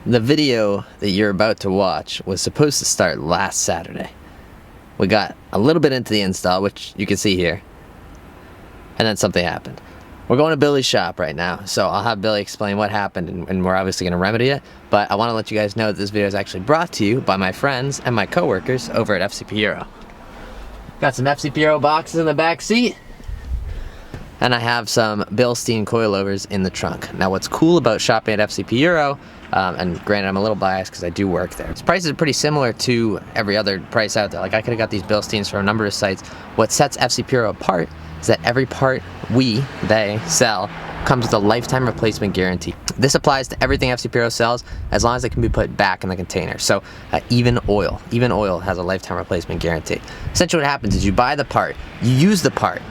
The video that you're about to watch was supposed to start last Saturday. We got a little bit into the install, which you can see here, and then something happened. We're going to Billy's shop right now, so I'll have Billy explain what happened, and we're obviously going to remedy it, but I want to let you guys know that this video is actually brought to you by my friends and my coworkers over at FCP Euro. Got some FCP Euro boxes in the back seat, and I have some Bilstein Coilovers in the trunk. Now what's cool about shopping at FCP Euro, and granted I'm a little biased because I do work there, its prices are pretty similar to every other price out there. Like I could have got these Bilsteins from a number of sites. What sets FCP Euro apart is that every part they sell comes with a lifetime replacement guarantee. This applies to everything FCP Euro sells as long as it can be put back in the container. So even oil has a lifetime replacement guarantee. Essentially what happens is you buy the part, you use the part,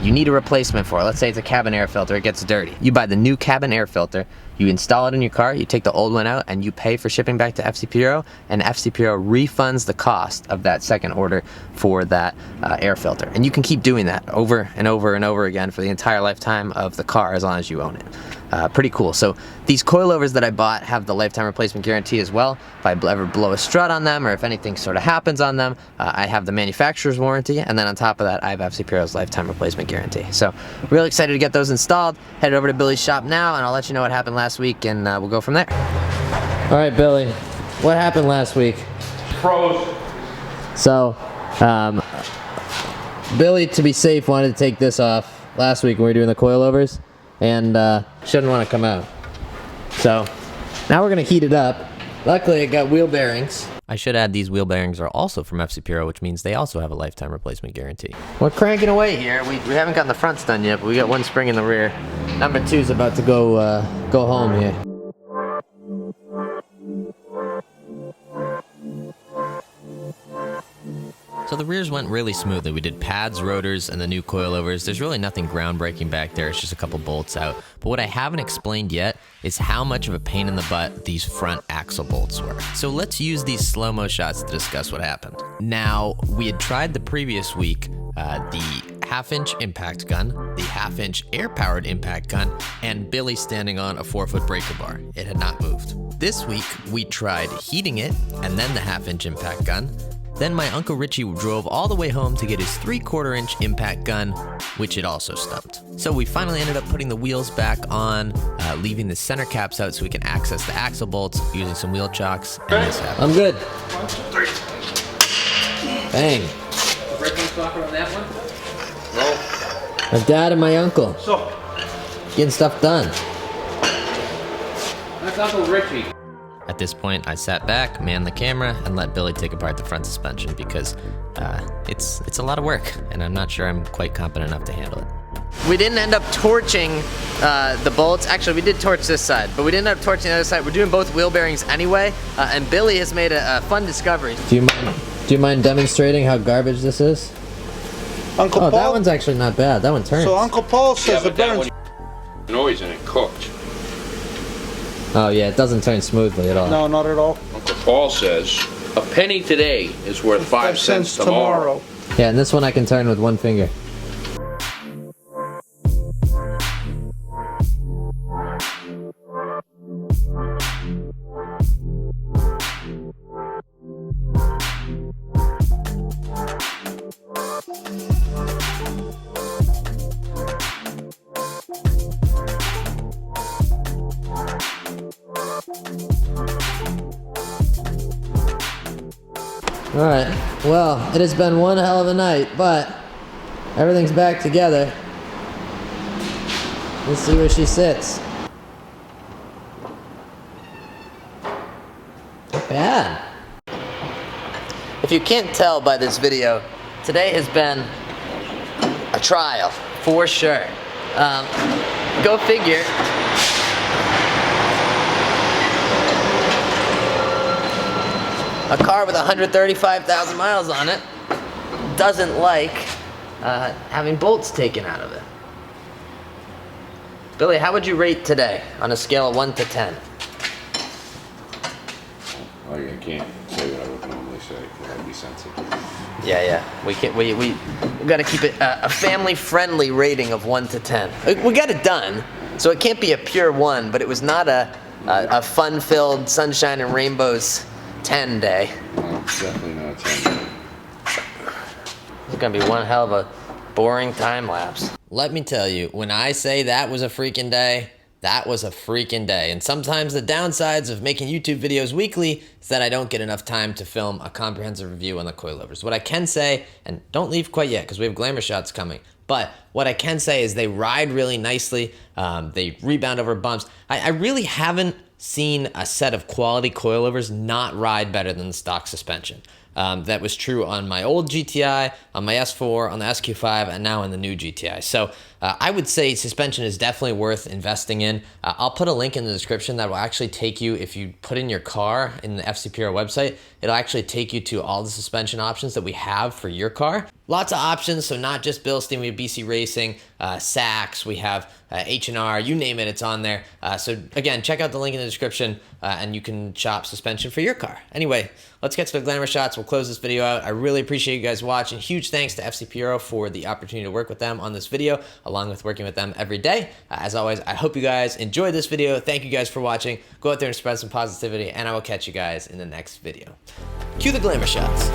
you need a replacement for it. Let's say it's a cabin air filter, it gets dirty. You buy the new cabin air filter, you install it in your car, you take the old one out, and you pay for shipping back to FCP Euro, and FCP Euro refunds the cost of that second order for that air filter. And you can keep doing that over and over and over again for the entire lifetime of the car as long as you own it. Pretty cool. So these coilovers that I bought have the lifetime replacement guarantee as well. If I ever blow a strut on them or if anything sort of happens on them, I have the manufacturer's warranty, and then on top of that I have FCP Euro's lifetime replacement guarantee. So really excited to get those installed. Headed over to Billy's shop now and I'll let you know what happened last week, and we'll go from there. All right, Billy, what happened last week? Froze. So Billy, to be safe, wanted to take this off last week when we were doing the coilovers, and shouldn't want to come out. So now we're gonna heat it up. Luckily it got wheel bearings. I should add these wheel bearings are also from FCP Euro, which means they also have a lifetime replacement guarantee. We're cranking away here. We haven't gotten the fronts done yet, but we got one spring in the rear. Number 2 is about to go home here. So the rears went really smoothly. We did pads, rotors, and the new coilovers. There's really nothing groundbreaking back there. It's just a couple bolts out. But what I haven't explained yet is how much of a pain in the butt these front axle bolts were. So let's use these slow-mo shots to discuss what happened. Now, we had tried the previous week the half-inch impact gun, the half-inch air-powered impact gun, and Billy standing on a 4-foot breaker bar. It had not moved. This week, we tried heating it, and then the half-inch impact gun. Then my Uncle Richie drove all the way home to get his 3/4-inch impact gun, which it also stumped. So we finally ended up putting the wheels back on, leaving the center caps out so we can access the axle bolts using some wheel chocks, and this happened. I'm good. 1, 2, 3. Bang. Braking socket on that one? No. My dad and my uncle. So. Getting stuff done. That's Uncle Richie. At this point, I sat back, manned the camera, and let Billy take apart the front suspension because it's a lot of work, and I'm not sure I'm quite competent enough to handle it. We didn't end up torching the bolts. Actually, we did torch this side, but we didn't end up torching the other side. We're doing both wheel bearings anyway, and Billy has made a fun discovery. Do you mind demonstrating how garbage this is? Uncle Paul? That one's actually not bad. That one turns. So Uncle Paul says the burns. Noise and it cooked. Oh yeah, it doesn't turn smoothly at all. No, not at all. Uncle Paul says a penny today is worth 5 cents tomorrow. Yeah, and this one I can turn with one finger. Alright, well, it has been one hell of a night, but everything's back together. Let's see where she sits. Not bad. If you can't tell by this video, today has been a trial, for sure. Go figure. A car with 135,000 miles on it doesn't like having bolts taken out of it. Billy, how would you rate today on a scale of 1 to 10? Well, I can't say what I would normally say because I'd be sensitive. Yeah. We got to keep it a family-friendly rating of 1 to 10. We got it done, so it can't be a pure 1, but it was not a a fun-filled sunshine and rainbows 10 day. No, it's definitely not 10. It's gonna be one hell of a boring time lapse. Let me tell you, when I say that was a freaking day, that was a freaking day. And sometimes the downsides of making YouTube videos weekly is that I don't get enough time to film a comprehensive review on the coilovers. What I can say, and don't leave quite yet because we have glamour shots coming, but what I can say is they ride really nicely. They rebound over bumps. I really haven't seen a set of quality coilovers not ride better than the stock suspension. That was true on my old GTI, on my S4, on the SQ5, and now in the new GTI. So I would say suspension is definitely worth investing in. I'll put a link in the description that will actually take you, if you put in your car in the FCP Euro website, it'll actually take you to all the suspension options that we have for your car. Lots of options, so not just Bilstein, we have BC Racing, Sachs, we have H&R, you name it, it's on there. So again, check out the link in the description and you can shop suspension for your car. Anyway, let's get to the glamour shots. We'll close this video out. I really appreciate you guys watching. Huge thanks to FCP Euro for the opportunity to work with them on this video, along with working with them every day. As always, I hope you guys enjoyed this video. Thank you guys for watching. Go out there and spread some positivity, and I will catch you guys in the next video. Cue the glamour shots.